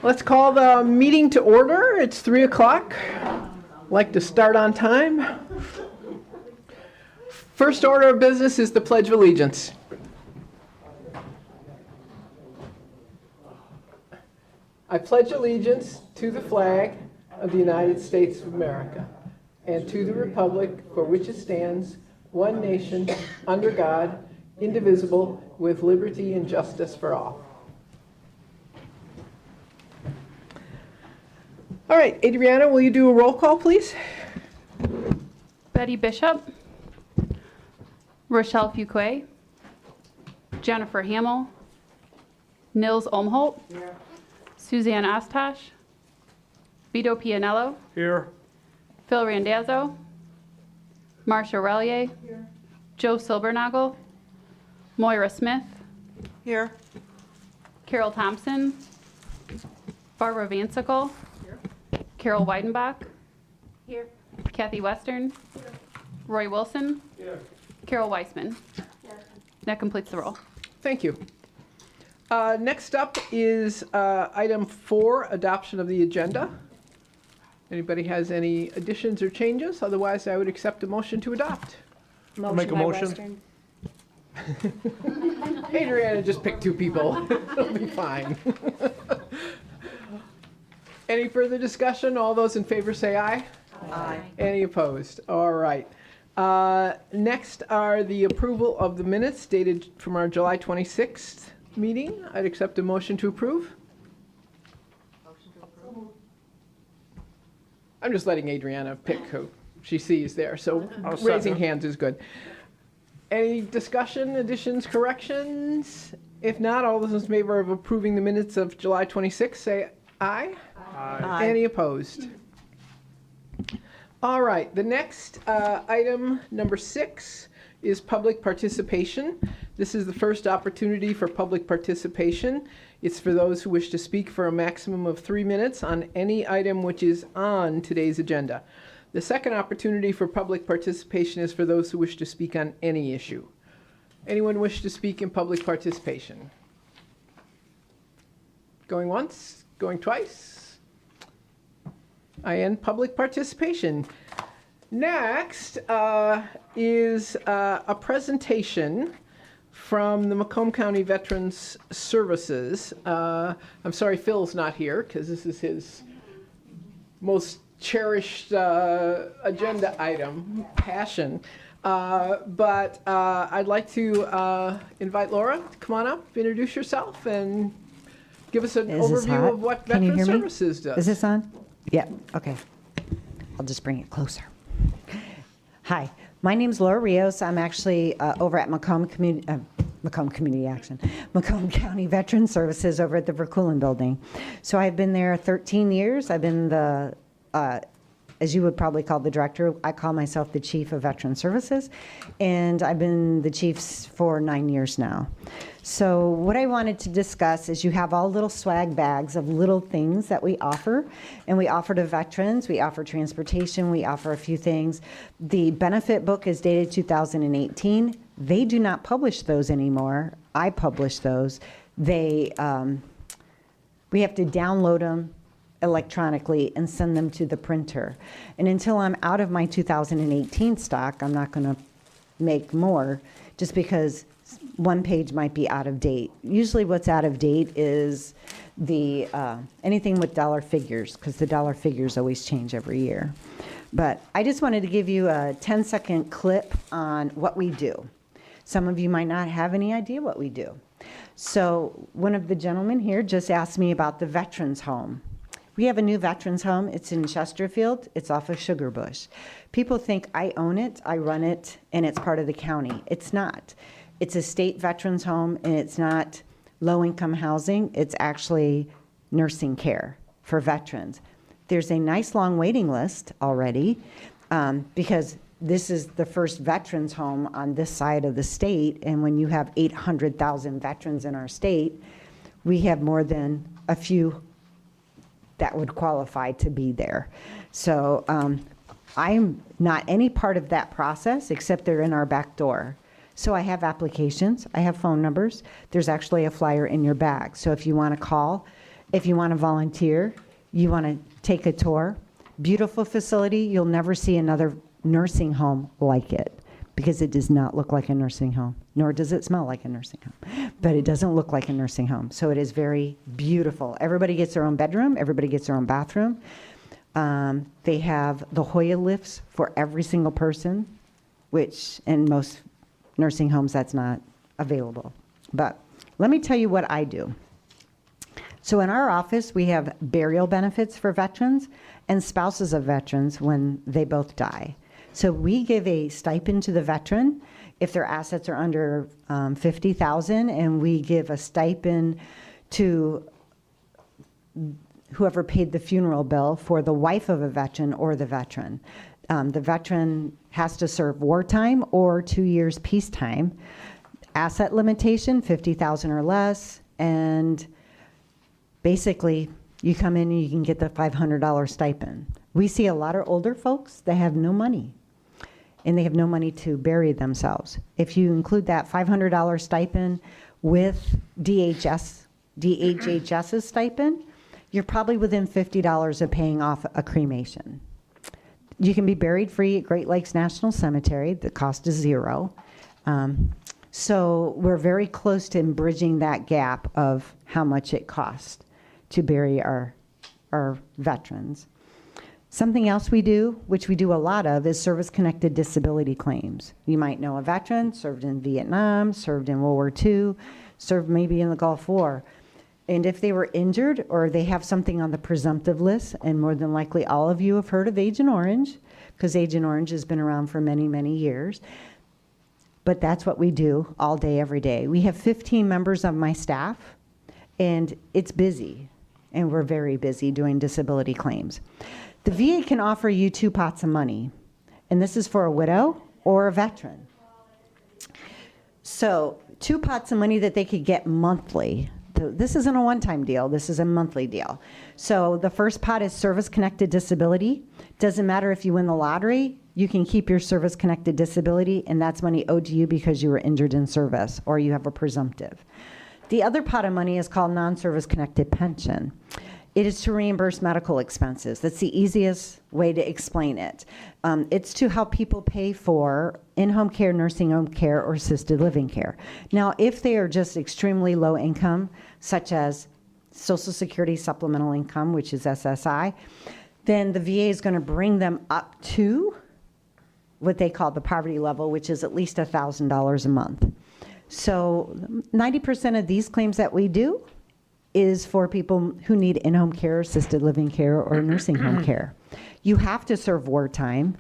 Let's call the meeting to order. It's 3 o'clock. Like to start on time. First order of business is the Pledge of Allegiance. I pledge allegiance to the flag of the United States of America and to the republic for which it stands, one nation, under God, indivisible, with liberty and justice for all. All right, Adriana, will you do a roll call, please? Betty Bishop, Rochelle Fuquay, Jennifer Hamill, Nils Omholt, Suzanne Ostash, Vito Pianello, Here. Phil Randazzo, Marcia Relier, Joe Silbernagel, Moira Smith, Here. Carol Thompson, Barbara Vansickle, Carol Weidenbach, Here. Kathy Western, Roy Wilson, Carol Weissman. That completes the roll. Thank you. Next up is item 4, adoption of the agenda. Anybody has any additions or changes? Otherwise, I would accept a motion to adopt. I'll make a motion. Adriana just picked 2 people. It'll be fine. Any further discussion? All those in favor say aye. Aye. Any opposed? All right. Next are the approval of the minutes dated from our July 26th meeting. I'd accept a motion to approve. I'm just letting Adriana pick who she sees there, so I'll raising second. hands is good. Any discussion, additions, corrections? If not, all those in favor of approving the minutes of July 26th say aye. Aye. Any opposed? All right, the next item, number 6, is public participation. This is the first opportunity for public participation. It's for those who wish to speak for a maximum of 3 minutes on any item which is on today's agenda. The second opportunity for public participation is for those who wish to speak on any issue. Anyone wish to speak in public participation? Going once, going twice? I end public participation. Next is a presentation from the Macomb County Veterans Services. I'm sorry Phil's not here because this is his most cherished agenda item, passion. But I'd like to invite Laura to come on up, introduce yourself, and give us an overview of what Veterans Services does. Is this on? Yeah, okay. I'll just bring it closer. Hi, my name's Laura Rios. I'm actually over at Macomb Community Action, Macomb County Veterans Services over at the Verkulen building. So I've been there 13 years. I've been the, as you would probably call the director, I call myself the chief of Veteran Services, and I've been the chief for 9 years now. So what I wanted to discuss is you have all little swag bags of little things that we offer, and we offer to veterans, we offer transportation, we offer a few things. The benefit book is dated 2018. They do not publish those anymore. I publish those. They, we have to download them electronically and send them to the printer. And until I'm out of my 2018 stock, I'm not going to make more just because one page might be out of date. Usually what's out of date is the anything with dollar figures, because the dollar figures always change every year. But I just wanted to give you a 10-second clip on what we do. Some of you might not have any idea what we do. So one of the gentlemen here just asked me about the Veterans Home. We have a new Veterans Home. It's in Chesterfield. It's off of Sugar Bush. People think I own it, I run it, and it's part of the county. It's not. It's a state veterans home, and it's not low-income housing. It's actually nursing care for veterans. There's a nice long waiting list already because this is the first veterans home on this side of the state, and when you have 800,000 veterans in our state, we have more than a few that would qualify to be there. So I'm not any part of that process except they're in our back door. So I have applications, I have phone numbers. There's actually a flyer in your bag. So if you want to call, if you want to volunteer, you want to take a tour, beautiful facility. You'll never see another nursing home like it because it does not look like a nursing home, nor does it smell like a nursing home, but it doesn't look like a nursing home. So it is very beautiful. Everybody gets their own bedroom. Everybody gets their own bathroom. They have the Hoya lifts for every single person, which in most nursing homes that's not available. But let me tell you what I do. So in our office, we have burial benefits for veterans and spouses of veterans when they both die. So we give a stipend to the veteran if their assets are under $50,000, and we give a stipend to whoever paid the funeral bill for the wife of a veteran or the veteran. The veteran has to serve wartime or 2 years peacetime. Asset limitation, $50,000 or less, and basically, you come in and you can get the $500 stipend. We see a lot of older folks that have no money, and they have no money to bury themselves. If you include that $500 stipend with DHHS's stipend, you're probably within $50 of paying off a cremation. You can be buried free at Great Lakes National Cemetery. The cost is zero. So we're very close to bridging that gap of how much it costs to bury our veterans. Something else we do, which we do a lot of, is service-connected disability claims. You might know a veteran, served in Vietnam, served in World War II, served maybe in the Gulf War. And if they were injured or they have something on the presumptive list, and more than likely all of you have heard of Agent Orange, because Agent Orange has been around for many, many years. But that's what we do all day, every day. We have 15 members of my staff, and it's busy, and we're very busy doing disability claims. The VA can offer you 2 pots of money, and this is for a widow or a veteran. So 2 pots of money that they could get monthly. This isn't a one-time deal, this is a monthly deal. So the first pot is service-connected disability. Doesn't matter if you win the lottery, you can keep your service-connected disability, and that's money owed to you because you were injured in service or you have a presumptive. The other pot of money is called non-service connected pension. It is to reimburse medical expenses. That's the easiest way to explain it. It's to help people pay for in-home care, nursing home care, or assisted living care. Now, if they are just extremely low income, such as Social Security supplemental income, which is SSI, then the VA is going to bring them up to what they call the poverty level, which is at least $1,000 a month. So 90% of these claims that we do is for people who need in-home care, assisted living care, or nursing home care. You have to serve wartime.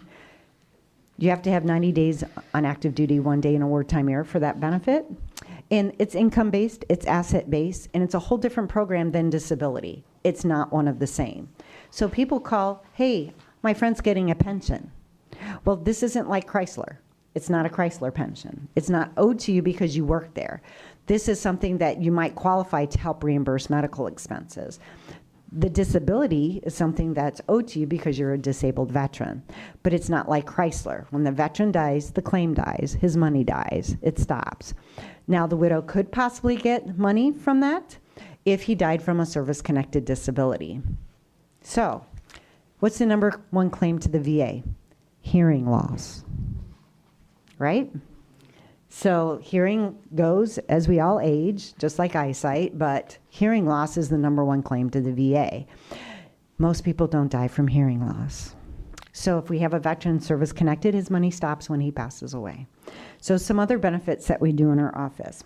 You have to have 90 days on active duty, 1 day in a wartime year for that benefit. And it's income-based, it's asset-based, and it's a whole different program than disability. It's not one of the same. So people call, hey, my friend's getting a pension. Well, this isn't like Chrysler. It's not a Chrysler pension. It's not owed to you because you work there. This is something that you might qualify to help reimburse medical expenses. The disability is something that's owed to you because you're a disabled veteran. But it's not like Chrysler. When the veteran dies, the claim dies, his money dies, it stops. Now, the widow could possibly get money from that if he died from a service-connected disability. So, what's the number one claim to the VA? Hearing loss, right? So hearing goes as we all age, just like eyesight, but hearing loss is the number one claim to the VA. Most people don't die from hearing loss. So if we have a veteran service connected, his money stops when he passes away. So some other benefits that we do in our office.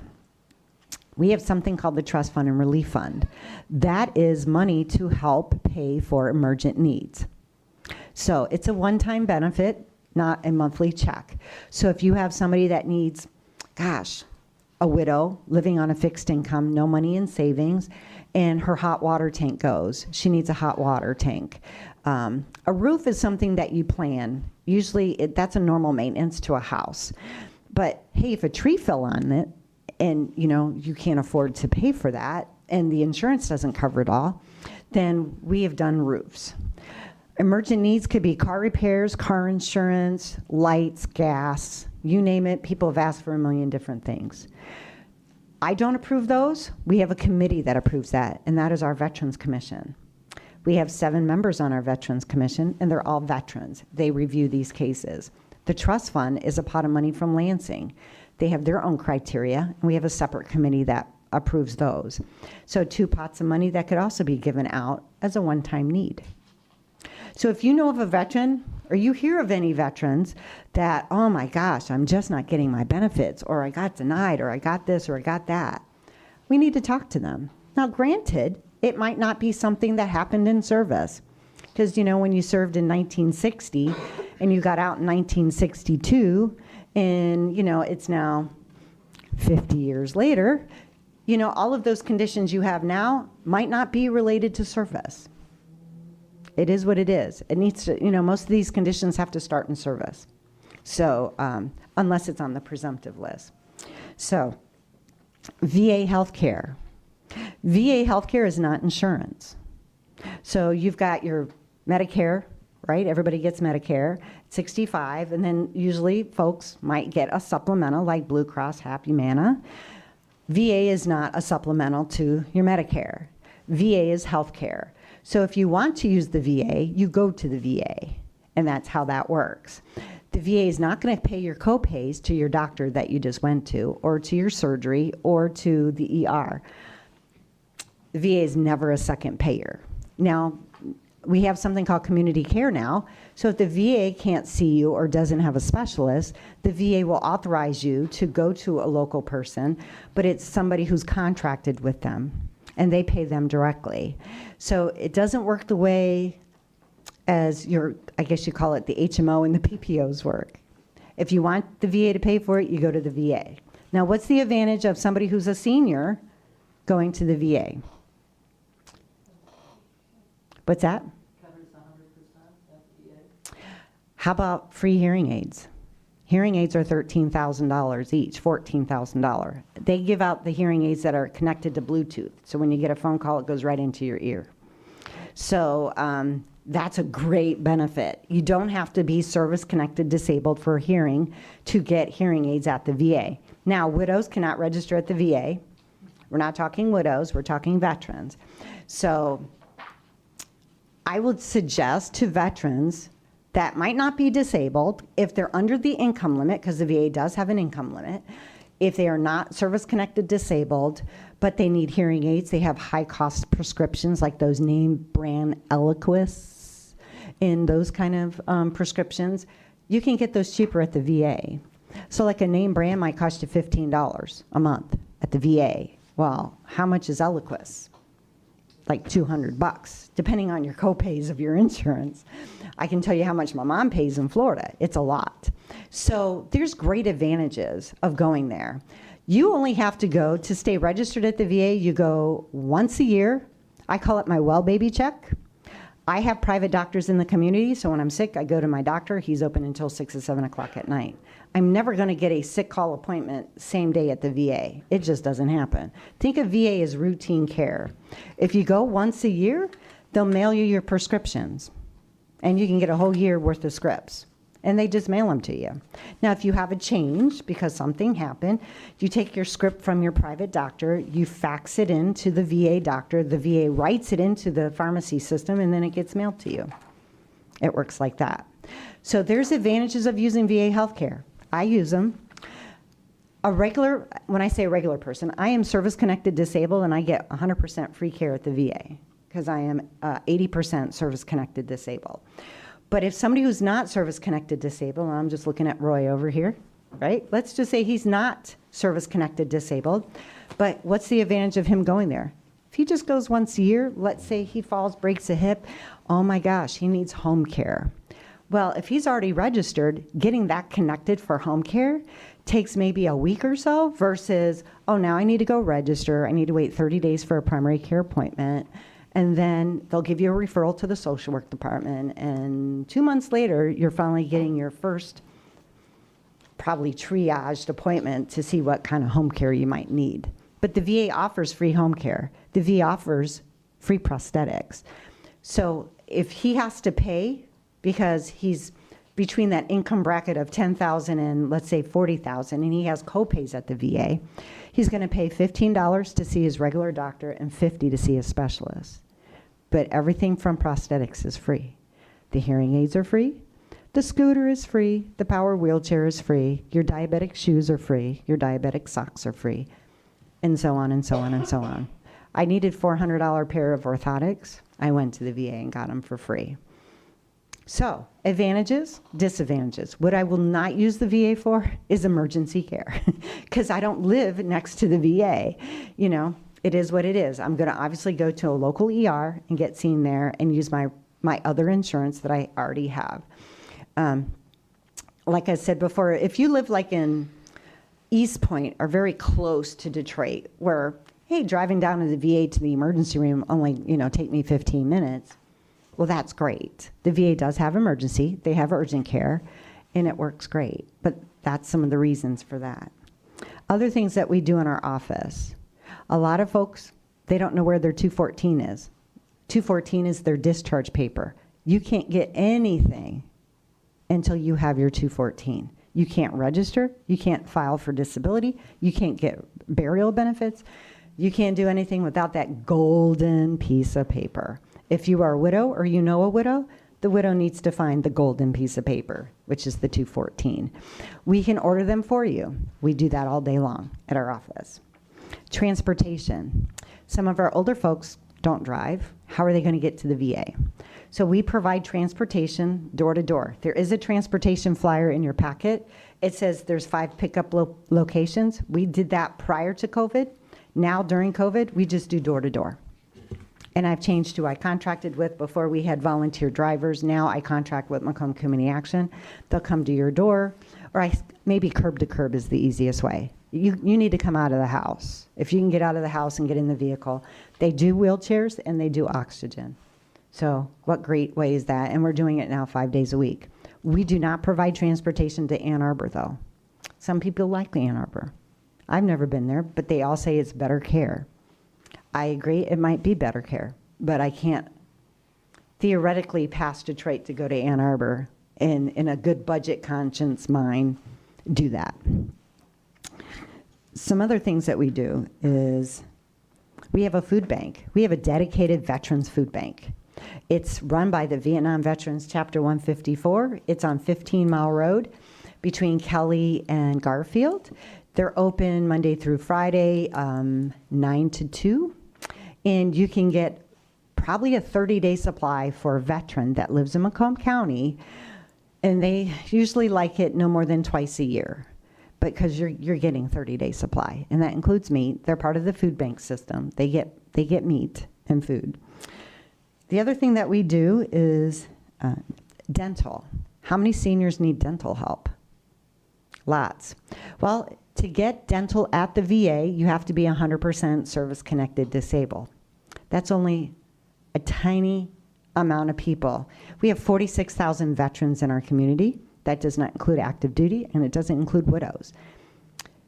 We have something called the Trust Fund and Relief Fund. That is money to help pay for emergent needs. So it's a one-time benefit, not a monthly check. So if you have somebody that needs, gosh, a widow living on a fixed income, no money in savings, and her hot water tank goes, she needs a hot water tank. A roof is something that you plan. Usually that's a normal maintenance to a house. But hey, if a tree fell on it and you can't afford to pay for that and the insurance doesn't cover it all, then we have done roofs. Emergent needs could be car repairs, car insurance, lights, gas, you name it. People have asked for a million different things. I don't approve those. We have a committee that approves that, and that is our Veterans Commission. We have 7 members on our Veterans Commission, and they're all veterans. They review these cases. The trust fund is a pot of money from Lansing. They have their own criteria, and we have a separate committee that approves those. So 2 pots of money that could also be given out as a one-time need. So if you know of a veteran, or you hear of any veterans that, oh my gosh, I'm just not getting my benefits, or I got denied, or I got this, or I got that, we need to talk to them. Now, granted, it might not be something that happened in service. Because, you know, when you served in 1960 and you got out in 1962, and, you know, it's now 50 years later, you know, all of those conditions you have now might not be related to service. It is what it is. It needs to, you know, most of these conditions have to start in service. So, unless it's on the presumptive list. So, VA healthcare. VA healthcare is not insurance. So you've got your Medicare, right? Everybody gets Medicare, 65, and then usually folks might get a supplemental like Blue Cross, Happy Humana. VA is not a supplemental to your Medicare. VA is healthcare. So if you want to use the VA, you go to the VA, and that's how that works. The VA is not going to pay your co-pays to your doctor that you just went to, or to your surgery, or to the ER. The VA is never a second payer. Now, we have something called community care now, so if the VA can't see you or doesn't have a specialist, the VA will authorize you to go to a local person, but it's somebody who's contracted with them, and they pay them directly. So it doesn't work the way as your, I guess you call it the HMO and the PPOs work. If you want the VA to pay for it, you go to the VA. Now, what's the advantage of somebody who's a senior going to the VA? What's that? Covers 100% at the VA. How about free hearing aids? Hearing aids are $13,000 each, $14,000. They give out the hearing aids that are connected to Bluetooth. So when you get a phone call, it goes right into your ear. So that's a great benefit. You don't have to be service-connected disabled for hearing to get hearing aids at the VA. Now, widows cannot register at the VA. We're not talking widows, we're talking veterans. So I would suggest to veterans that might not be disabled, if they're under the income limit, because the VA does have an income limit, if they are not service-connected disabled, but they need hearing aids, they have high-cost prescriptions like those name brand Eliquis in those kind of prescriptions, you can get those cheaper at the VA. So like a name brand might cost you $15 a month at the VA. Well, how much is Eliquis? Like $200, depending on your co-pays of your insurance. I can tell you how much my mom pays in Florida. It's a lot. So there's great advantages of going there. You only have to go to stay registered at the VA. You go once a year. I call it my well baby check. I have private doctors in the community, so when I'm sick, I go to my doctor. He's open until 6 or 7 o'clock at night. I'm never going to get a sick call appointment same day at the VA. It just doesn't happen. Think of VA as routine care. If you go once a year, they'll mail you your prescriptions, and you can get a whole year worth of scripts, and they just mail them to you. Now, if you have a change because something happened, you take your script from your private doctor, you fax it in to the VA doctor, the VA writes it into the pharmacy system, and then it gets mailed to you. It works like that. So there's advantages of using VA healthcare. I use them. When I say a regular person, I am service-connected disabled, and I get 100% free care at the VA because I am 80% service-connected disabled. But if somebody who's not service-connected disabled, and I'm just looking at Roy over here, right? Let's just say he's not service-connected disabled, but what's the advantage of him going there? If he just goes once a year, let's say he falls, breaks a hip, oh my gosh, he needs home care. Well, if he's already registered, getting that connected for home care takes maybe a week or so versus, oh, now I need to go register. I need to wait 30 days for a primary care appointment. And then they'll give you a referral to the social work department. And 2 months later, you're finally getting your first probably triaged appointment to see what kind of home care you might need. But the VA offers free home care. The VA offers free prosthetics. So if he has to pay because he's between that income bracket of $10,000 and let's say $40,000, and he has co-pays at the VA, he's going to pay $15 to see his regular doctor and $50 to see a specialist. But everything from prosthetics is free. The hearing aids are free. The scooter is free. The power wheelchair is free. Your diabetic shoes are free. Your diabetic socks are free. And so on and so on and so on. I needed $400 pair of orthotics. I went to the VA and got them for free. So, advantages, disadvantages. What I will not use the VA for is emergency care, because I don't live next to the VA. You know, it is what it is. I'm going to obviously go to a local ER and get seen there and use my other insurance that I already have. Like I said before, if you live like in East Point or very close to Detroit, where, hey, driving down to the VA to the emergency room only, take me 15 minutes, well, that's great. The VA does have emergency. They have urgent care, and it works great. But that's some of the reasons for that. Other things that we do in our office. A lot of folks, they don't know where their 214 is. 214 is their discharge paper. You can't get anything until you have your 214. You can't register. You can't file for disability. You can't get burial benefits. You can't do anything without that golden piece of paper. If you are a widow or you know a widow, the widow needs to find the golden piece of paper, which is the 214. We can order them for you. We do that all day long at our office. Transportation. Some of our older folks don't drive. How are they going to get to the VA? So we provide transportation door to door. There is a transportation flyer in your packet. It says there's 5 pickup locations. We did that prior to COVID. Now during COVID, we just do door to door. And I've changed who I contracted with. Before we had volunteer drivers. Now I contract with Macomb Community Action. They'll come to your door, or maybe curb to curb is the easiest way. You need to come out of the house. If you can get out of the house and get in the vehicle. They do wheelchairs and they do oxygen. So what great way is that? And we're doing it now 5 days a week. We do not provide transportation to Ann Arbor, though. Some people like Ann Arbor. I've never been there, but they all say it's better care. I agree, it might be better care, but I can't theoretically pass Detroit to go to Ann Arbor and in a good budget conscience mind do that. Some other things that we do is we have a food bank. We have a dedicated veterans food bank. It's run by the Vietnam Veterans Chapter 154. It's on 15 Mile Road between Kelly and Garfield. They're open Monday through Friday, 9 to 2. And you can get probably a 30-day supply for a veteran that lives in Macomb County. And they usually like it no more than twice a year, because you're getting 30-day supply. And that includes meat. They're part of the food bank system. They get meat and food. The other thing that we do is dental. How many seniors need dental help? Lots. Well, to get dental at the VA, you have to be 100% service-connected disabled. That's only a tiny amount of people. We have 46,000 veterans in our community. That does not include active duty, and it doesn't include widows.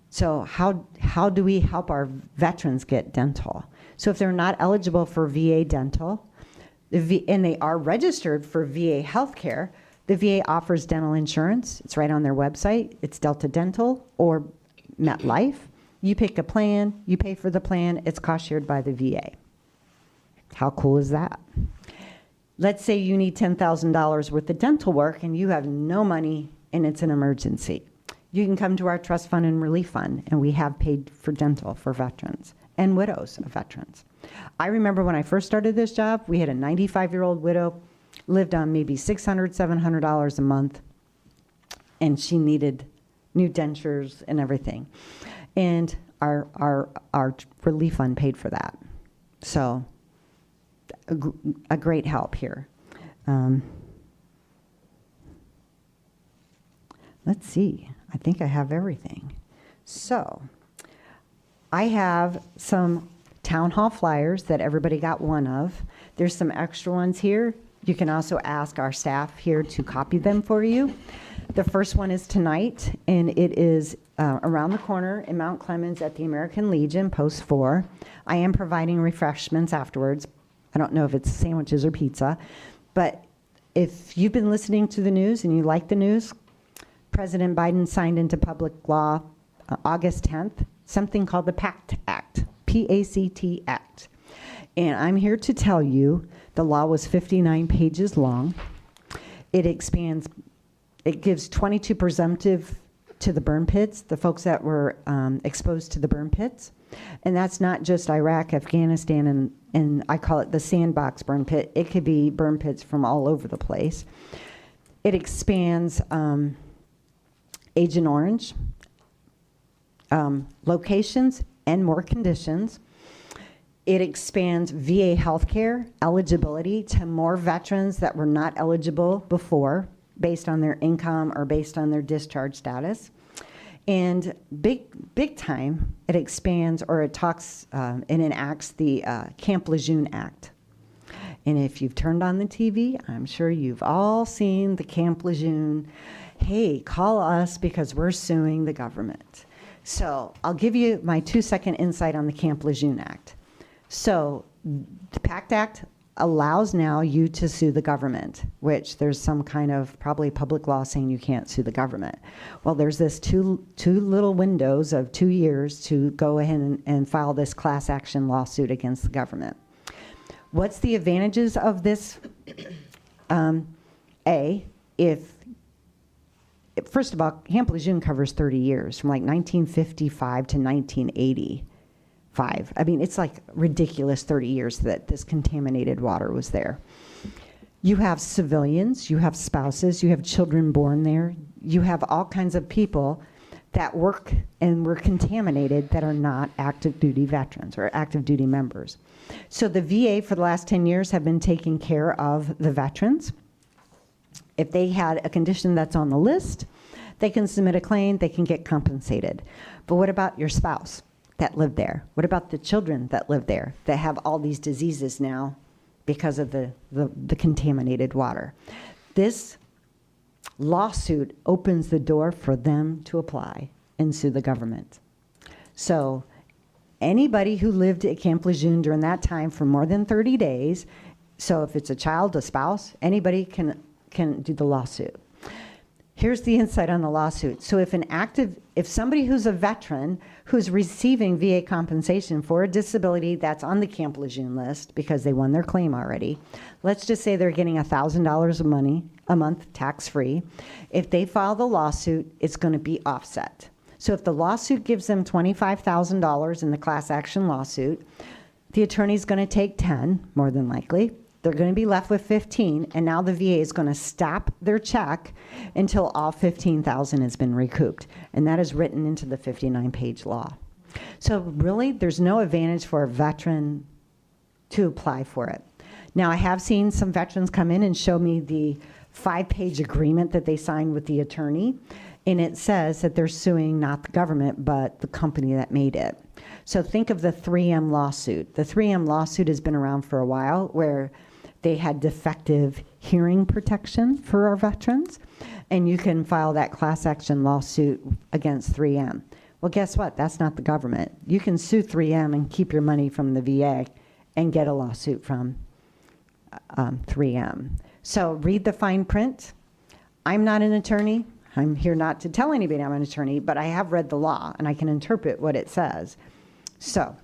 So how do we help our veterans get dental? So if they're not eligible for VA dental, and they are registered for VA healthcare, the VA offers dental insurance. It's right on their website. It's Delta Dental or MetLife. You pick a plan, you pay for the plan, it's cost shared by the VA. How cool is that? Let's say you need $10,000 worth of dental work and you have no money and it's an emergency. You can come to our trust fund and relief fund, and we have paid for dental for veterans and widows of veterans. I remember when I first started this job, we had a 95-year-old widow, lived on maybe $600, $700 a month, and she needed new dentures and everything. And our relief fund paid for that. So a great help here. Let's see. I think I have everything. So I have some town hall flyers that everybody got one of. There's some extra ones here. You can also ask our staff here to copy them for you. The first one is tonight, and it is around the corner in Mount Clemens at the American Legion, Post 4. I am providing refreshments afterwards. I don't know if it's sandwiches or pizza, But if you've been listening to the news and you like the news, President Biden signed into public law August 10th something called the Pact Act, P-A-C-T Act. And I'm here to tell you the law was 59 pages long. It gives 22 presumptive to the burn pits, the folks that were exposed to the burn pits. And that's not just Iraq, Afghanistan, and I call it the sandbox burn pit. It could be burn pits from all over the place. It expands Agent Orange, locations, and more conditions. It expands VA healthcare eligibility to more veterans that were not eligible before based on their income or based on their discharge status. And big time, it expands or it talks and enacts the Camp Lejeune Act. And if you've turned on the TV, I'm sure you've all seen the Camp Lejeune, hey, call us because we're suing the government. So I'll give you my 2-second insight on the Camp Lejeune Act. So the Pact Act allows now you to sue the government, which there's some kind of probably public law saying you can't sue the government. Well, there's this two little windows of 2 years to go ahead and file this class action lawsuit against the government. What's the advantages of this? First of all, Camp Lejeune covers 30 years, from like 1955 to 1985. I mean, it's like ridiculous 30 years that this contaminated water was there. You have civilians, you have spouses, you have children born there, you have all kinds of people that work and were contaminated that are not active duty veterans or active duty members. So the VA for the last 10 years have been taking care of the veterans. If they had a condition that's on the list, they can submit a claim, they can get compensated. But what about your spouse that lived there? What about the children that live there that have all these diseases now because of the contaminated water? This lawsuit opens the door for them to apply and sue the government. So anybody who lived at Camp Lejeune during that time for more than 30 days, so if it's a child, a spouse, anybody can do the lawsuit. Here's the insight on the lawsuit. So if somebody who's a veteran who's receiving VA compensation for a disability that's on the Camp Lejeune list because they won their claim already, let's just say they're getting $1,000 a month tax-free. If they file the lawsuit, it's going to be offset. So if the lawsuit gives them $25,000 in the class action lawsuit, the attorney's going to take 10, more than likely. They're going to be left with 15, and now the VA is going to stop their check until all 15,000 has been recouped, and that is written into the 59-page law. So really, there's no advantage for a veteran to apply for it. Now, I have seen some veterans come in and show me the 5-page agreement that they signed with the attorney, and it says that they're suing not the government, but the company that made it. So think of the 3M lawsuit. The 3M lawsuit has been around for a while, where they had defective hearing protection for our veterans, and you can file that class action lawsuit against 3M. Well, guess what? That's not the government. You can sue 3M and keep your money from the VA and get a lawsuit from 3M. So read the fine print. I'm not an attorney. I'm here not to tell anybody I'm an attorney, but I have read the law, and I can interpret what it says. So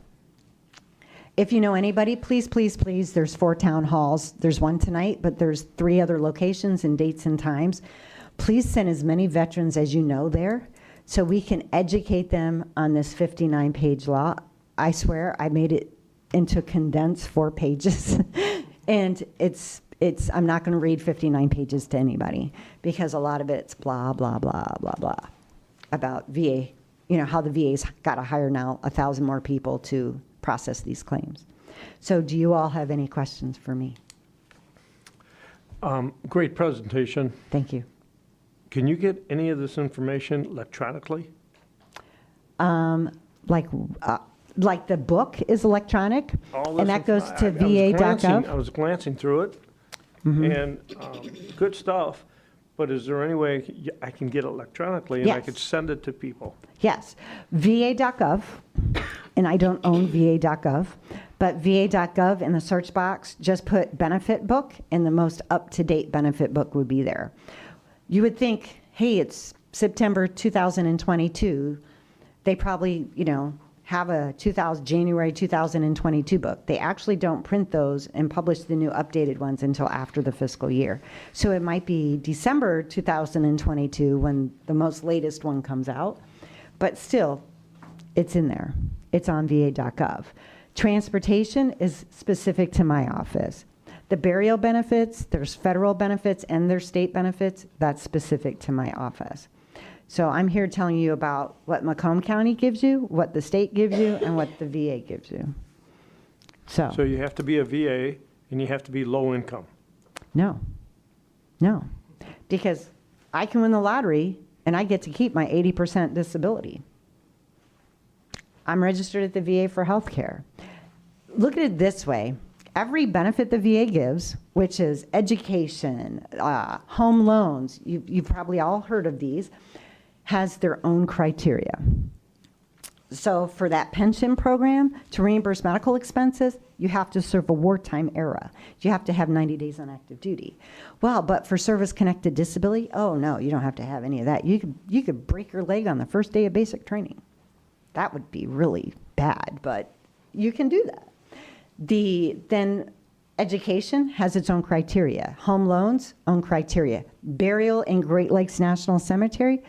if you know anybody, please, please, please, there's 4 town halls. There's one tonight, but there's 3 other locations and dates and times. Please send as many veterans as you know there so we can educate them on this 59-page law. I swear I made it into condensed 4 pages. And I'm not going to read 59 pages to anybody because a lot of it's blah, blah, blah, blah, blah about VA, how the VA's got to hire now 1,000 more people to process these claims. So do you all have any questions for me? Great presentation. Thank you. Can you get any of this information electronically? Like the book is electronic, All and this that goes inf- to va.gov. I was glancing through it, and good stuff, but is there any way I can get it electronically and I Yes. could send it to people? Yes, va.gov, and I don't own va.gov, But va.gov in the search box, just put benefit book, and the most up-to-date benefit book would be there. You would think, hey, it's September 2022. They probably, have a January 2022 book. They actually don't print those and publish the new updated ones until after the fiscal year. So it might be December 2022 when the most latest one comes out, but still, it's in there. It's on va.gov. Transportation is specific to my office. The burial benefits, there's federal benefits and there's state benefits, that's specific to my office. So I'm here telling you about what Macomb County gives you, what the state gives you, and what the VA gives you. So So you have to be a VA and you have to be low income. no, because I can win the lottery and I get to keep my 80% disability. I'm registered at the VA for health care. Look at it this way. Every benefit the VA gives, which is education, home loans, you've probably all heard of these, has their own criteria. So for that pension program, to reimburse medical expenses, you have to serve a wartime era. You have to have 90 days on active duty. Well, but for service-connected disability, oh no, you don't have to have any of that. You could break your leg on the first day of basic training. That would be really bad, but you can do that. Then education has its own criteria. Home loans, own criteria. Burial in Great Lakes National Cemetery,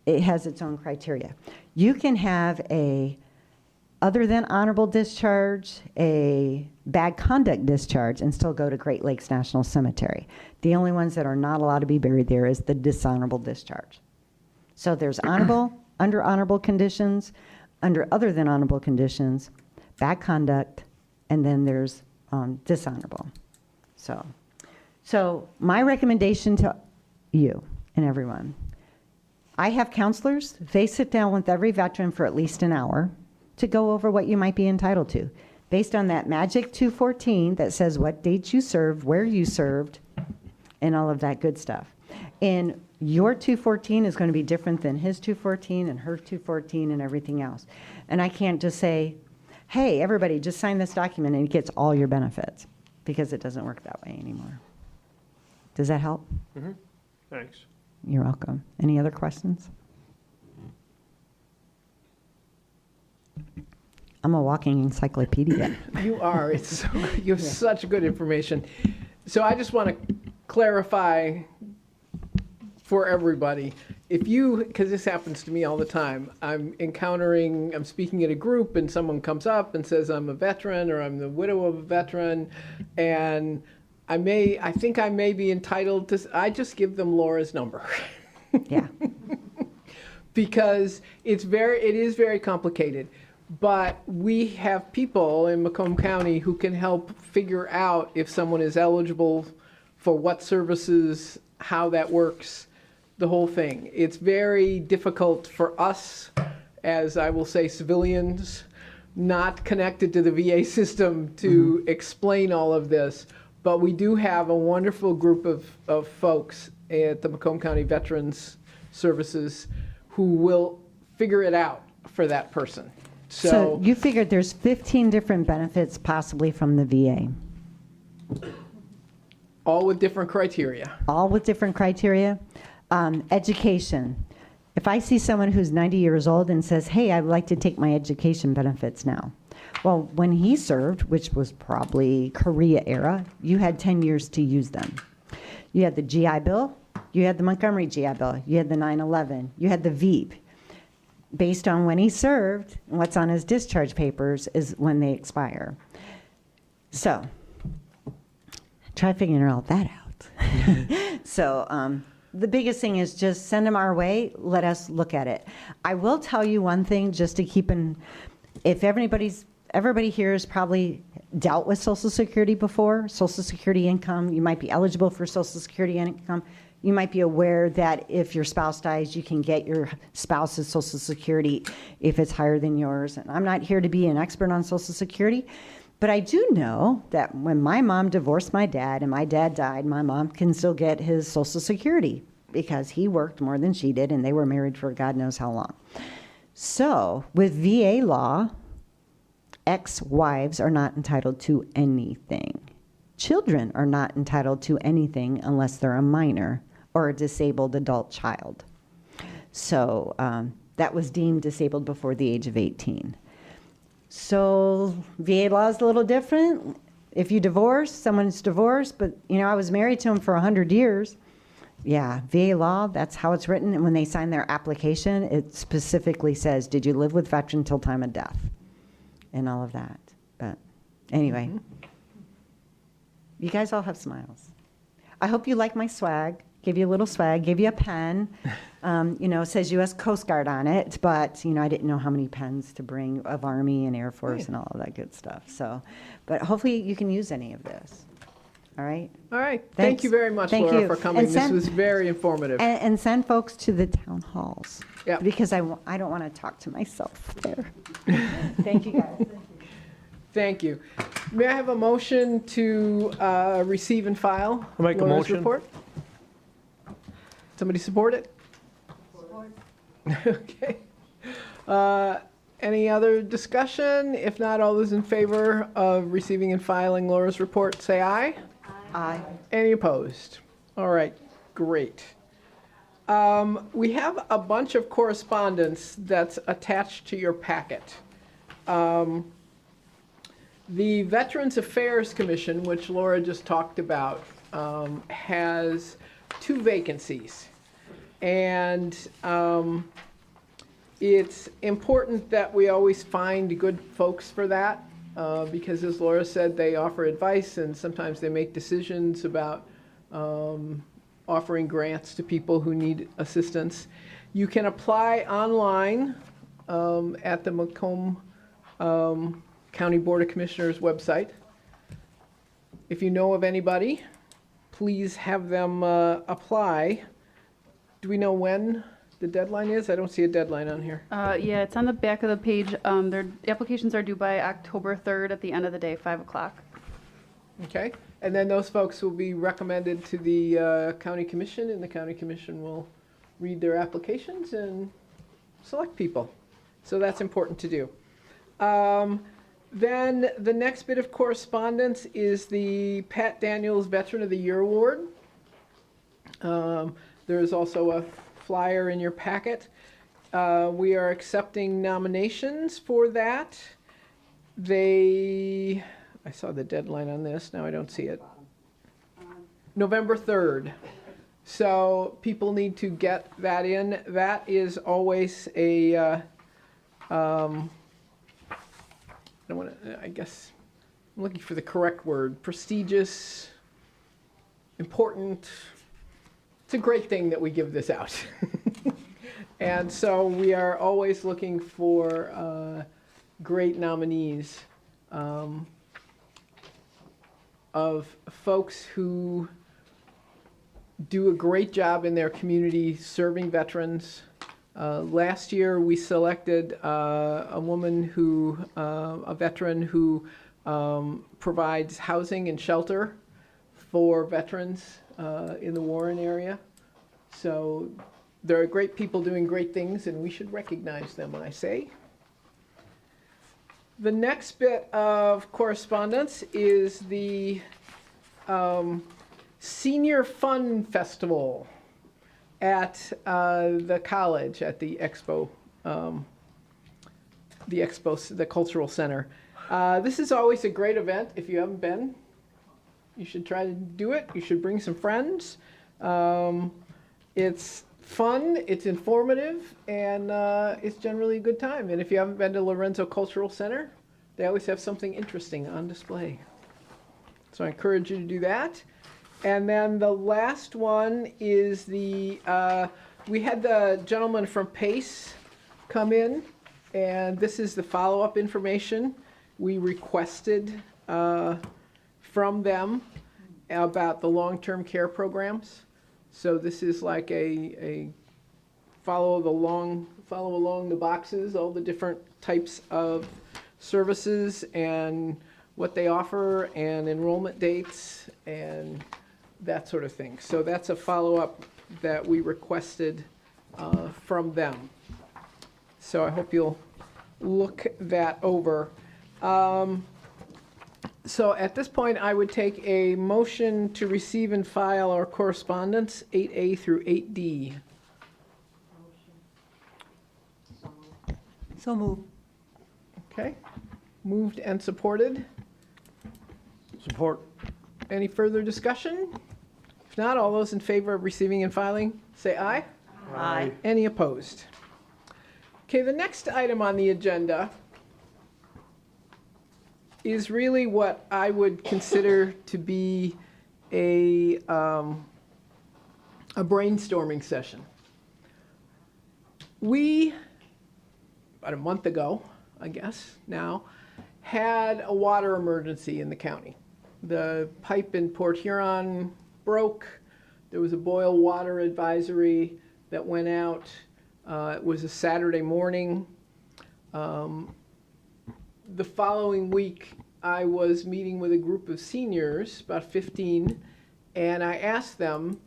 it has its own criteria. You can have other than honorable discharge, a bad conduct discharge, and still go to Great Lakes National Cemetery. The only ones that are not allowed to be buried there is the dishonorable discharge. So there's honorable, under honorable conditions, under other than honorable conditions, bad conduct, and then there's dishonorable. So my recommendation to you and everyone, I have counselors. They sit down with every veteran for at least an hour to go over what you might be entitled to, based on that magic 214 that says what dates you served, where you served, and all of that good stuff. And your 214 is going to be different than his 214 and her 214 and everything else. And I can't just say, hey, everybody, just sign this document and it gets all your benefits, because it doesn't work that way anymore. Does that help? Mm-hmm. Thanks. You're welcome. Any other questions? I'm a walking encyclopedia. You are. You have such good information. So I just want to clarify for everybody. Because this happens to me all the time, I'm speaking at a group and someone comes up and says I'm a veteran or I'm the widow of a veteran, and I think I may be entitled to, I just give them Laura's number. Yeah. Because it is very complicated. But we have people in Macomb County who can help figure out if someone is eligible for what services, how that works, the whole thing. It's very difficult for us, as I will say, civilians, not connected to the VA system to explain all of this. But we do have a wonderful group of folks at the Macomb County Veterans Services who will figure it out for that person. So you figured there's 15 different benefits possibly from the VA. All with different criteria. All with different criteria. Education. If I see someone who's 90 years old and says, hey, I'd like to take my education benefits now. Well, when he served, which was probably Korea era, you had 10 years to use them. You had the GI Bill, you had the Montgomery GI Bill, you had the 9/11, you had the VEEP. Based on when he served, and what's on his discharge papers is when they expire. So, try figuring all that out. So, the biggest thing is just send them our way, let us look at it. I will tell you one thing just to keep in, if everybody here has probably dealt with Social Security before, Social Security income, you might be eligible for Social Security income. You might be aware that if your spouse dies, you can get your spouse's Social Security if it's higher than yours. And I'm not here to be an expert on Social Security, but I do know that when my mom divorced my dad and my dad died, my mom can still get his Social Security because he worked more than she did and they were married for God knows how long. So with VA law, Ex-wives are not entitled to anything. Children are not entitled to anything unless they're a minor or a disabled adult child. So that was deemed disabled before the age of 18. So VA law is a little different. If you divorce, someone's divorced, but I was married to him for 100 years. Yeah, VA law, that's how it's written. And when they sign their application, it specifically says, did you live with veteran till time of death? And all of that. But anyway, you guys all have smiles. I hope you like my swag. Give you a little swag, give you a pen. It says U.S. Coast Guard on it, but, I didn't know how many pens to bring of Army and Air Force and all of that good stuff. So, but hopefully you can use any of this. All right? All right. Thanks. Thank you very much, Thank Laura, you. for coming. And This was very informative. And send folks to the town halls. Yeah. Because I don't want to talk to myself there. Thank you, guys. Thank you. May I have a motion to receive and file I'll make a Laura's motion. report? Somebody support it? Support. Okay. Any other discussion? If not, all those in favor of receiving and filing Laura's report, say aye. Aye. Any opposed? All right, great. We have a bunch of correspondence that's attached to your packet. The Veterans Affairs Commission, which Laura just talked about, has 2 vacancies. And it's important that we always find good folks for that, because as Laura said, they offer advice and sometimes they make decisions about offering grants to people who need assistance. You can apply online at the Macomb County Board of Commissioners website. If you know of anybody, please have them apply. Do we know when the deadline is? I don't see a deadline on here. Yeah, it's on the back of the page. Their applications are due by October 3rd at the end of the day, 5 o'clock. Okay, and then those folks will be recommended to the county commission, and the county commission will read their applications and select people. So that's important to do. Then the next bit of correspondence is the Pat Daniels Veteran of the Year Award. There's also a flyer in your packet. We are accepting nominations for that. I saw the deadline on this, now I don't see it. November 3rd. So people need to get that in. That is always a, I guess, I'm looking for the correct word, prestigious, important. It's a great thing that we give this out. And so we are always looking for great nominees of folks who do a great job in their community serving veterans. Last year we selected a woman who, a veteran who provides housing and shelter for veterans in the Warren area. So there are great people doing great things, and we should recognize them, I say. The next bit of correspondence is the Senior Fun Festival at the college, at the expo, the Cultural Center. This is always a great event. If you haven't been, you should try to do it. You should bring some friends. It's fun, it's informative, and it's generally a good time. And if you haven't been to Lorenzo Cultural Center, they always have something interesting on display. So I encourage you to do that. And then the last one is we had the gentleman from PACE come in, and this is the follow-up information we requested from them about the long-term care programs. So this is like a follow along the boxes, all the different types of services and what they offer and enrollment dates and that sort of thing. So that's a follow-up that we requested from them. So I hope you'll look that over. So at this point, I would take a motion to receive and file our correspondence, 8A through 8D. So move. Okay, moved and supported. Support. Any further discussion? If not, all those in favor of receiving and filing, say aye. Aye. Any opposed? Okay, the next item on the agenda is really what I would consider to be a brainstorming session. We, about a month ago, I guess now, had a water emergency in the county. The pipe in Port Huron broke. There was a boil water advisory that went out. It was a Saturday morning. The following week, I was meeting with a group of seniors, about 15, and I asked them,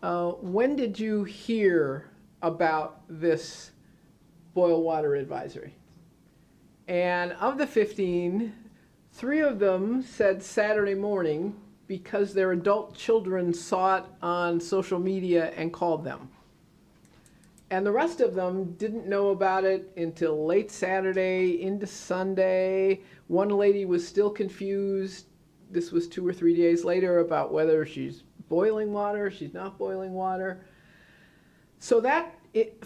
when did you hear about this boil water advisory? And of the 15, 3 of them said Saturday morning because their adult children saw it on social media and called them. And the rest of them didn't know about it until late Saturday into Sunday. One lady was still confused. This was 2 or 3 days later about whether she's boiling water, she's not boiling water. So that,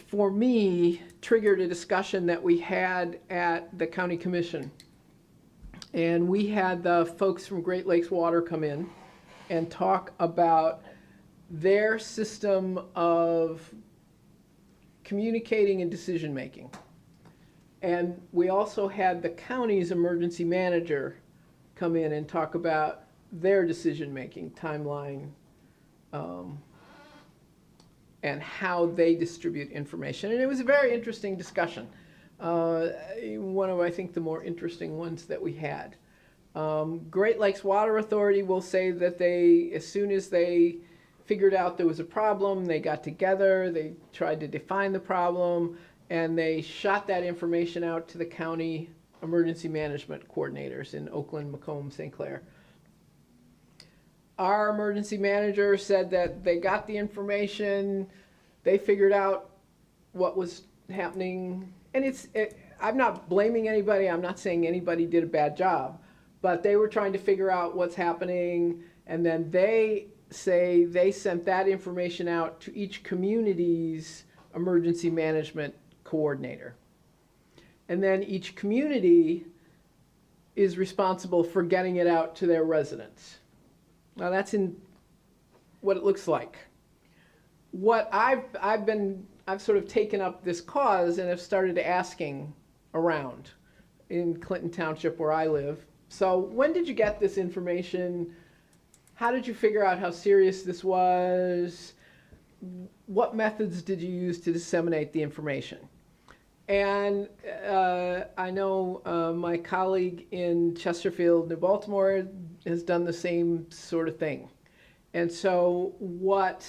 for me, triggered a discussion that we had at the county commission. And we had the folks from Great Lakes Water come in and talk about their system of communicating and decision making. And we also had the county's emergency manager come in and talk about their decision making timeline and how they distribute information. And it was a very interesting discussion. One of, I think, the more interesting ones that we had. Great Lakes Water Authority will say that they, as soon as they figured out there was a problem, they got together, they tried to define the problem, and they shot that information out to the county emergency management coordinators in Oakland, Macomb, St. Clair. Our emergency manager said that they got the information, they figured out what was happening, and I'm not blaming anybody, I'm not saying anybody did a bad job, but they were trying to figure out what's happening, and then they say they sent that information out to each community's emergency management coordinator. And then each community is responsible for getting it out to their residents. Now that's in what it looks like. What I've sort of taken up this cause and have started asking around in Clinton Township where I live. So when did you get this information? How did you figure out how serious this was? What methods did you use to disseminate the information? And I know my colleague in Chesterfield, New Baltimore, has done the same sort of thing. And so what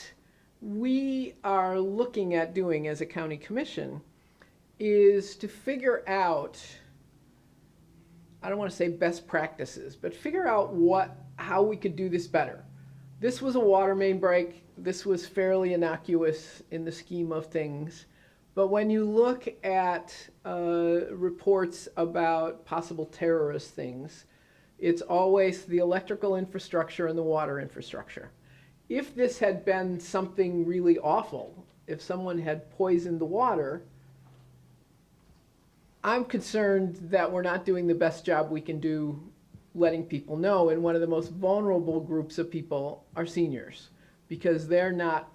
we are looking at doing as a county commission is to figure out, I don't want to say best practices, but figure out how we could do this better. This was a water main break. This was fairly innocuous in the scheme of things. But when you look at reports about possible terrorist things, it's always the electrical infrastructure and the water infrastructure. If this had been something really awful, if someone had poisoned the water, I'm concerned that we're not doing the best job we can do letting people know. And one of the most vulnerable groups of people are seniors, because they're not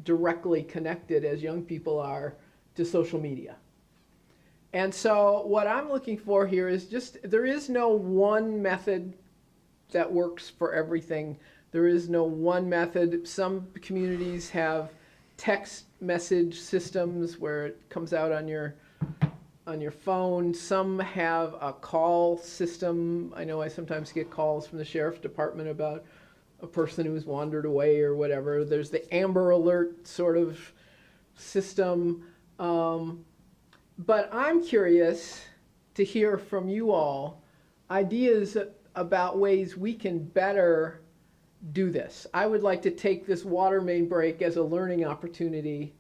directly connected as young people are to social media. And so what I'm looking for here is there is no one method that works for everything. There is no one method. Some communities have text message systems where it comes out on your phone. Some have a call system. I know I sometimes get calls from the sheriff's department about a person who's wandered away or whatever. There's the Amber Alert sort of system. But I'm curious to hear from you all ideas about ways we can better do this. I would like to take this water main break as a learning opportunity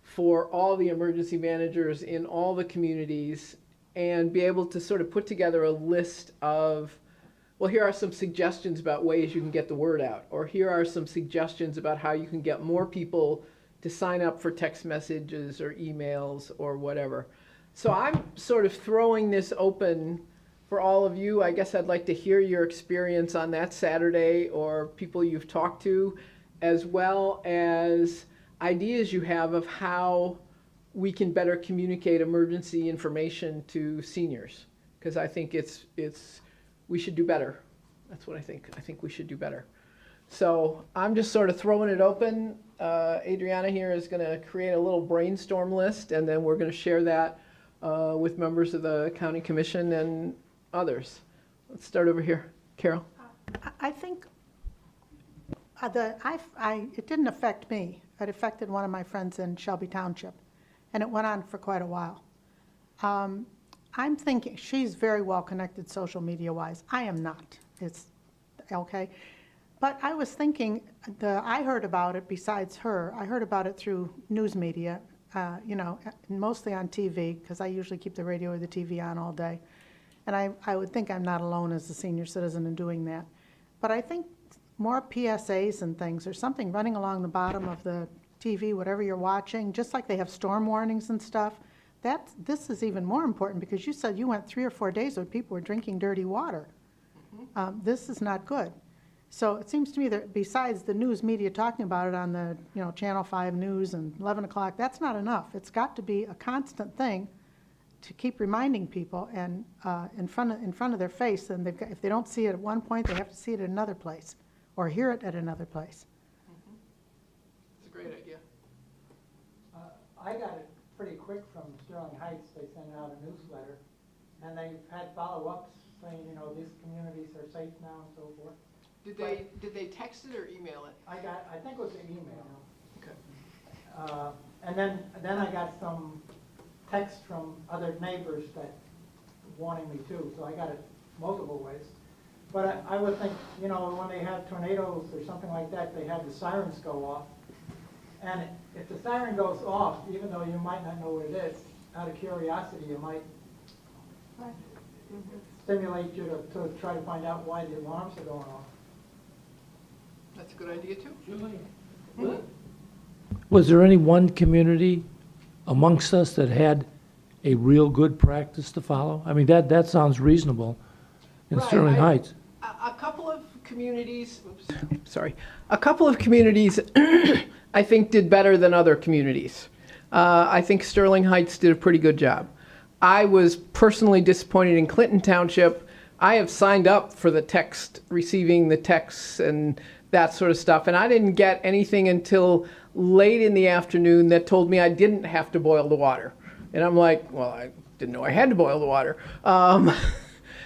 for all the emergency managers in all the communities and be able to sort of put together a list of, well, here are some suggestions about ways you can get the word out, or here are some suggestions about how you can get more people to sign up for text messages or emails or whatever. So I'm sort of throwing this open for all of you. I guess I'd like to hear your experience on that Saturday or people you've talked to, as well as ideas you have of how we can better communicate emergency information to seniors. Because I think we should do better. That's what I think. I think we should do better. So I'm just sort of throwing it open. Adriana here is going to create a little brainstorm list, and then we're going to share that with members of the county commission and others. Let's start over here. Carol? I think it didn't affect me. It affected one of my friends in Shelby Township, and it went on for quite a while. I'm thinking, she's very well connected social media wise. I am not. It's okay. But I was thinking, I heard about it besides her. I heard about it through news media, mostly on TV, because I usually keep the radio or the TV on all day. And I would think I'm not alone as a senior citizen in doing that. But I think more PSAs and things, or something running along the bottom of the TV, whatever you're watching, just like they have storm warnings and stuff. This is even more important, because you said you went 3 or 4 days where people were drinking dirty water. This is not good. So it seems to me that besides the news media talking about it on the Channel 5 News and 11 o'clock, that's not enough. It's got to be a constant thing to keep reminding people and in front of their face. And if they don't see it at one point, they have to see it at another place or hear it at another place. It's a great idea. I got it pretty quick from Sterling Heights. They sent out a newsletter, and they've had follow-ups saying, these communities are safe now and so forth. Did they text it or email it? I think it was an email. Okay. And then I got some text from other neighbors that warning me too, so I got it multiple ways. But I would think, when they have tornadoes or something like that, they have the sirens go off. And if the siren goes off, even though you might not know what it is, out of curiosity, you might stimulate you to try to find out why the alarms are going off. That's a good idea too. Was there any one community amongst us that had a real good practice to follow? I mean, that sounds reasonable in Right, Sterling Heights. A couple of communities, a couple of communities I think did better than other communities. I think Sterling Heights did a pretty good job. I was personally disappointed in Clinton Township. I have signed up for receiving the texts and that sort of stuff, and I didn't get anything until late in the afternoon that told me I didn't have to boil the water. And I'm like, well, I didn't know I had to boil the water.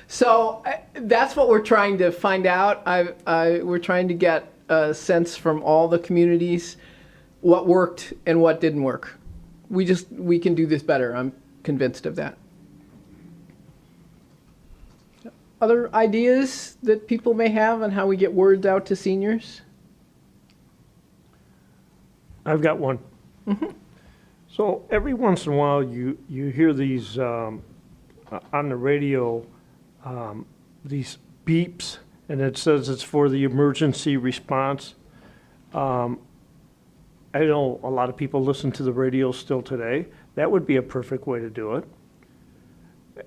So that's what we're trying to find out. We're trying to get a sense from all the communities what worked and what didn't work. We can do this better. I'm convinced of that. Other ideas that people may have on how we get words out to seniors? I've got one. So every once in a while, you hear these on the radio, these beeps, and it says it's for the emergency response. I know a lot of people listen to the radio still today. That would be a perfect way to do it.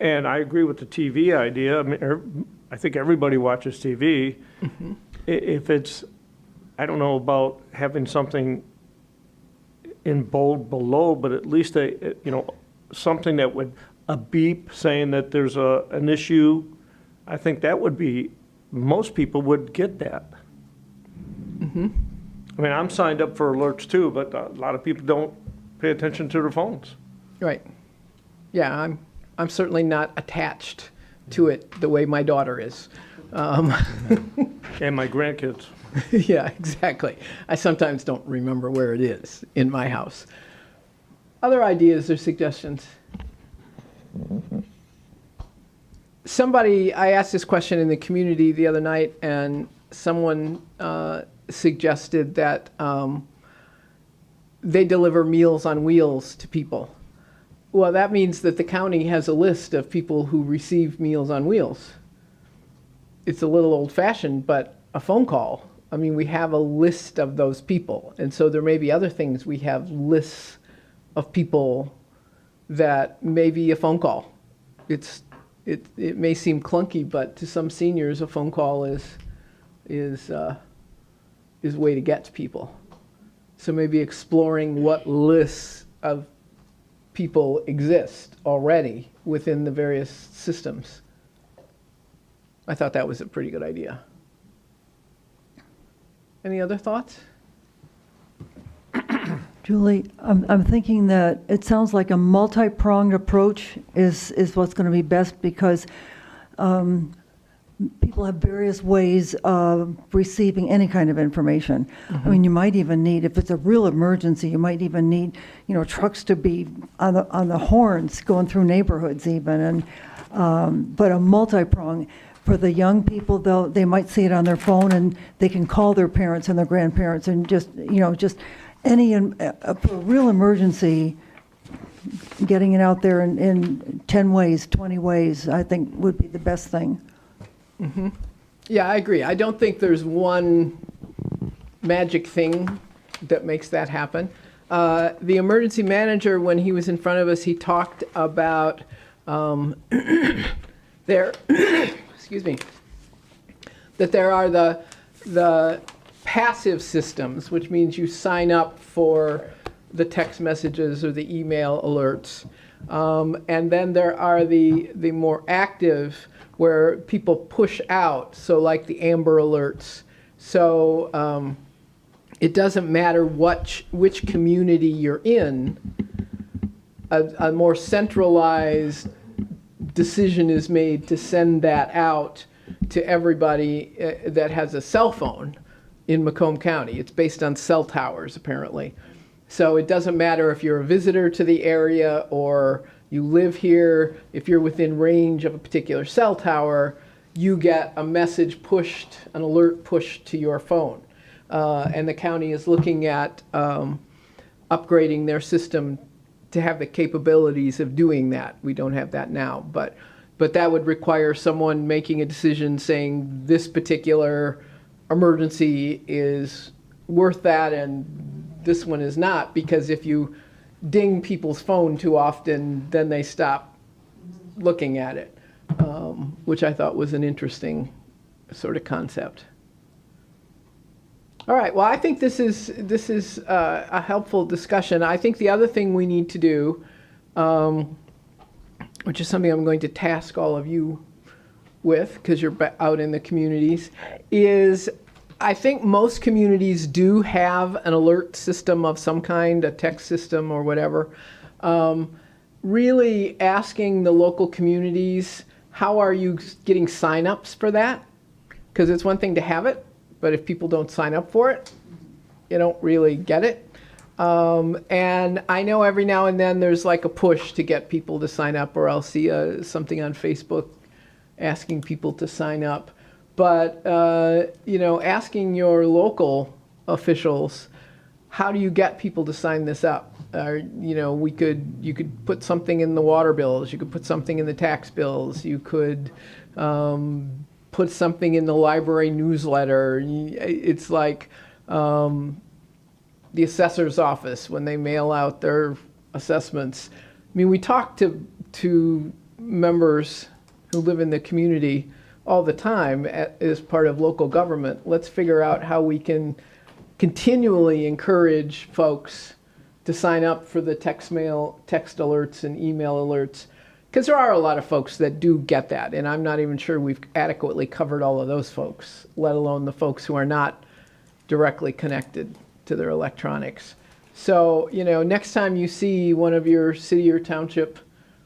And I agree with the TV idea. I mean, I think everybody watches TV. If it's, I don't know about having something in bold below, but at least something that would, a beep saying that there's an issue. I think that would be, most people would get that. I mean, I'm signed up for alerts too, but a lot of people don't pay attention to their phones. Right. Yeah, I'm certainly not attached to it the way my daughter is. And my grandkids. Yeah, exactly. I sometimes don't remember where it is in my house. Other ideas or suggestions? somebody, I asked this question in the community the other night, and someone suggested that they deliver Meals on Wheels to people. Well, that means that the county has a list of people who receive Meals on Wheels. It's a little old-fashioned, but a phone call. I mean, we have a list of those people. And so there may be other things. We have lists of people that may be a phone call. It may seem clunky, but to some seniors, a phone call is a way to get to people. So maybe exploring what lists of people exist already within the various systems. I thought that was a pretty good idea. Any other thoughts? Julie, I'm thinking that it sounds like a multi-pronged approach is what's going to be best, because people have various ways of receiving any kind of information. I mean, you might even need, if it's a real emergency, you might even need, trucks to be on the horns going through neighborhoods even. And but a multi-prong. For the young people, though, they might see it on their phone and they can call their parents and their grandparents and just any, for a real emergency, getting it out there in 10 ways, 20 ways, I think would be the best thing. Mm-hmm. Yeah, I agree. I don't think there's one magic thing that makes that happen. The emergency manager, when he was in front of us, he talked about excuse me, that there are the passive systems, which means you sign up for the text messages or the email alerts. And then there are the more active, where people push out, so like the Amber Alerts. So it doesn't matter which community you're in, a more centralized decision is made to send that out to everybody that has a cell phone in Macomb County. It's based on cell towers, apparently. So it doesn't matter if you're a visitor to the area or you live here. If you're within range of a particular cell tower, you get a message pushed, an alert pushed to your phone. And the county is looking at upgrading their system to have the capabilities of doing that. We don't have that now, but that would require someone making a decision saying this particular emergency is worth that and this one is not, because if you ding people's phone too often, then they stop looking at it, which I thought was an interesting sort of concept. All right, well, I think this is a helpful discussion. I think the other thing we need to do, which is something I'm going to task all of you with, because you're out in the communities, is I think most communities do have an alert system of some kind, a text system or whatever. Really asking the local communities, how are you getting signups for that? Because it's one thing to have it, but if people don't sign up for it, you don't really get it. And I know every now and then there's like a push to get people to sign up, or I'll see something on Facebook asking people to sign up. But, asking your local officials, how do you get people to sign this up? You could put something in the water bills, you could put something in the tax bills, you could put something in the library newsletter. It's like the assessor's office when they mail out their assessments. I mean, we talk to members who live in the community all the time as part of local government. Let's figure out how we can continually encourage folks to sign up for the text alerts and email alerts, because there are a lot of folks that do get that, and I'm not even sure we've adequately covered all of those folks, let alone the folks who are not directly connected to their electronics. So, next time you see one of your city or township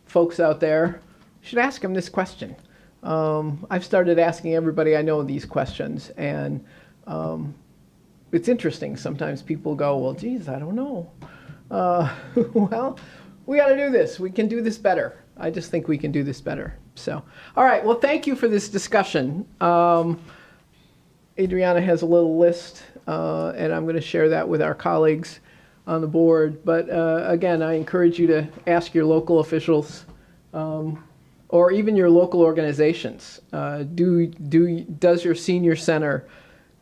folks out there, you should ask them this question. I've started asking everybody I know these questions, and it's interesting. Sometimes people go, well, geez, I don't know. Well, we got to do this. We can do this better. I just think we can do this better. So, all right, well, thank you for this discussion. Adriana has a little list, and I'm going to share that with our colleagues on the board. But again, I encourage you to ask your local officials or even your local organizations. Does your senior center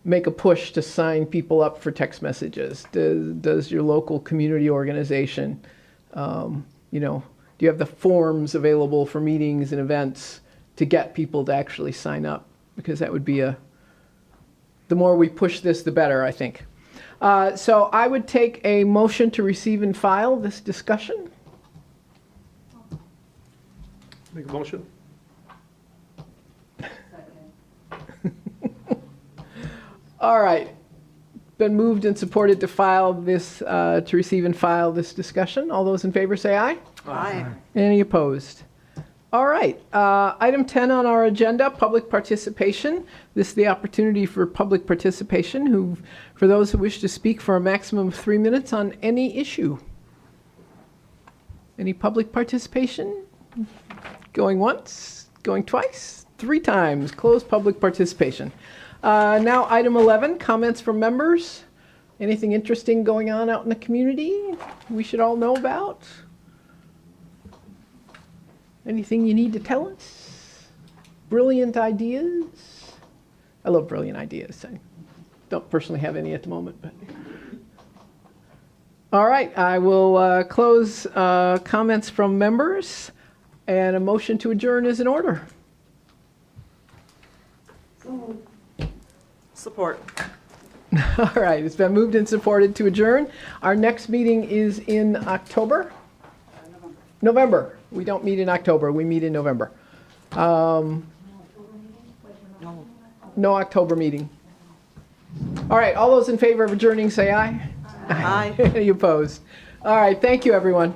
make a push to sign people up for text messages? Does your local community organization, do you have the forms available for meetings and events to get people to actually sign up? Because that would be the more we push this, the better, I think. So I would take a motion to receive and file this discussion. Make a motion? All right. Been moved and supported to file this, to receive and file this discussion. All those in favor say aye. Aye. Any opposed? All right. Item 10 on our agenda, public participation. This is the opportunity for public participation for those who wish to speak for a maximum of 3 minutes on any issue. Any public participation? Going once, going twice, 3 times. Closed public participation. Now, item 11, comments from members. Anything interesting going on out in the community we should all know about? Anything you need to tell us? Brilliant ideas? I love brilliant ideas. I don't personally have any at the moment, but. All right, I will close comments from members, and a motion to adjourn is in order. Support. All right, it's been moved and supported to adjourn. Our next meeting is in October? November. We don't meet in October, we meet in November. No October meeting. All right, all those in favor of adjourning say aye. Aye. Any opposed? All right, thank you, everyone.